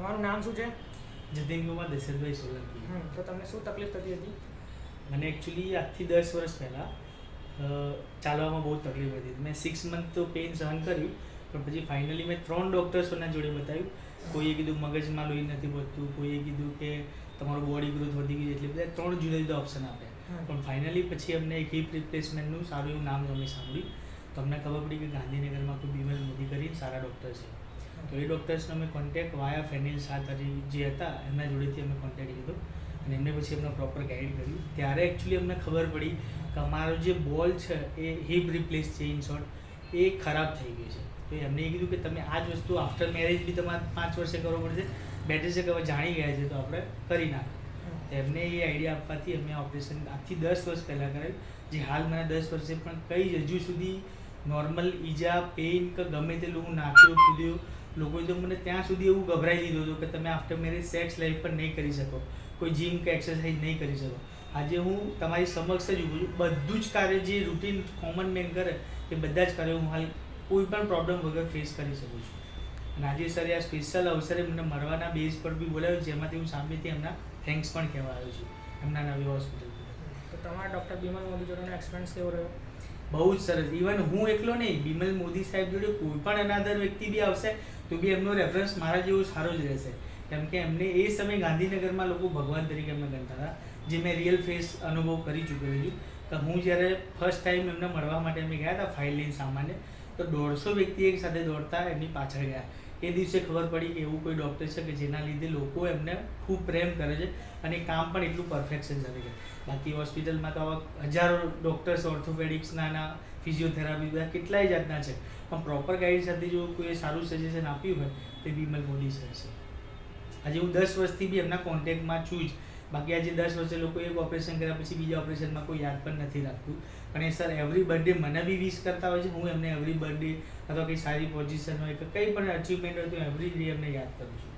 તમારું નામ શું છે? જતીન કુમાર દશરથભાઈ સોલંકી. તો તમને શું તકલીફ થતી હતી? મને એકચ્યુઅલી આજથી 10 વર્ષ પહેલાં ચાલવામાં બહુ તકલીફ હતી. મેં 6 મંથ તો પેઇન સહન કર્યું, પણ પછી ફાઇનલી મેં 3 ડૉક્ટર્સોના જોડે બતાવ્યું. કોઈએ કીધું મગજમાં લોહી નથી વધતું, કોઈએ કીધું કે તમારો બોડી ગ્રોથ વધી ગઈ, એટલે બધા 3 જુદા જુદા ઓપ્શન આપ્યા. પણ ફાઇનલી પછી અમને એક હિપ રિપ્લેસમેન્ટનું સારું એવું નામ અમે સાંભળ્યું, તો અમને ખબર પડી કે ગાંધીનગરમાં કોઈ બીમલ મોદી કરીને સારા ડૉક્ટર છે. તો એ ડૉક્ટર્સનો અમે કોન્ટેક્ટ વાયા ફેનિલ સાતરી જે હતા એમના જોડેથી અમે કોન્ટેક્ટ લીધો અને એમને પછી અમને પ્રોપર ગાઈડ કર્યું. ત્યારે એકચ્યુઅલી અમને ખબર પડી કે અમારો જે બોલ છે એ હિપ રિપ્લેસ છે, ઇન શોર્ટ એ ખરાબ થઈ ગઈ છે. તો એમને એ કીધું કે તમે આ જ વસ્તુ આફ્ટર મેરેજ બી તમારે 5 વર્ષે કરવો પડશે, બેટર છે કે હવે જાણી ગયા છે તો આપણે કરી નાખીએ. એમને એ આઈડિયા આપવાથી અમે ઓપરેશન આજથી 10 વર્ષ પહેલાં કરાવ્યું, જે હાલ મને 10 વર્ષે પણ કંઈ હજુ સુધી નોર્મલ ઈજા, પેઇન કે ગમે તે લોકો નાખ્યો કૂદ્યો, લોકોએ તો મને ત્યાં સુધી એવું ગભરાઈ દીધું હતું કે તમે આફ્ટર મેરેજ સેક્સ લાઈફ પણ નહીં કરી શકો, કોઈ જીમ કે એક્સરસાઇઝ નહીં કરી શકો. આજે હું તમારી સમક્ષ જ ઊભું છું. બધું જ કાર્ય જે રૂટીન કોમન મેન કરે એ બધા જ કાર્યો હું હાલ કોઈ પણ પ્રોબ્લેમ વગર ફેસ કરી શકું છું. અને આજે સર આ સ્પેશિયલ અવસરે મને મળવાના બેઝ પર બી બોલાવ્યું, જેમાંથી હું સામેથી એમના થેન્ક્સ પણ કહેવા આવ્યો છું એમના નવી હોસ્પિટલ. તો તમારા ડૉક્ટર બિમલ મોદી જોડેનો એક્સપિરિયન્સ કેવો રહ્યો? બહુ જ સરસ. ઇવન હું એકલો નહીં, બિમલ મોદી સાહેબ જોડે કોઈ પણ અનાદર વ્યક્તિ બી આવશે તો બી એમનો રેફરન્સ મારા જેવો સારો જ રહેશે, કેમ કે એમને એ સમયે ગાંધીનગરમાં લોકો ભગવાન તરીકે એમને ગણતા હતા, જે મેં રિયલ ફેસ અનુભવ કરી ચૂક્યો છું. કે હું જ્યારે ફર્સ્ટ ટાઈમ એમને મળવા માટે અમે ગયા હતા ફાઇલ લઈને સામાન્ય, તો 150 વ્યક્તિ એક સાથે દોડતા એમની પાછળ ગયા. એ દિવસે ખબર પડી કે એવું કોઈ ડૉક્ટર છે કે જેના લીધે લોકો એમને ખૂબ પ્રેમ કરે છે અને કામ પણ એટલું પરફેક્શન સાથે કરે. બાકી હોસ્પિટલમાં તો આવા હજારો ડૉક્ટર્સ, ઓર્થોપેડિક્સના, ફિઝિયોથેરાપી, બધા કેટલાય જાતના છે, પણ પ્રોપર ગાઈડ સાથે જો કોઈ સારું સજેશન આપ્યું હોય તો બિમલ મોદી સર છે. આજે હું 10 વર્ષથી બી એમના કોન્ટેક્ટમાં છું જ. બાકી આજે 10 વર્ષે લોકો એક ઓપરેશન કર્યા પછી બીજા ઓપરેશનમાં કોઈ યાદ પણ નથી રાખતું, પણ એ સર એવરી બર્થડે મને બી વિશ કરતા હોય છે. હું એમને એવરી બર્થડે અથવા કંઈ સારી પોઝિશન હોય કે કંઈ પણ અચીવમેન્ટ હોય તો એવરી ડે એમને યાદ કરું છું.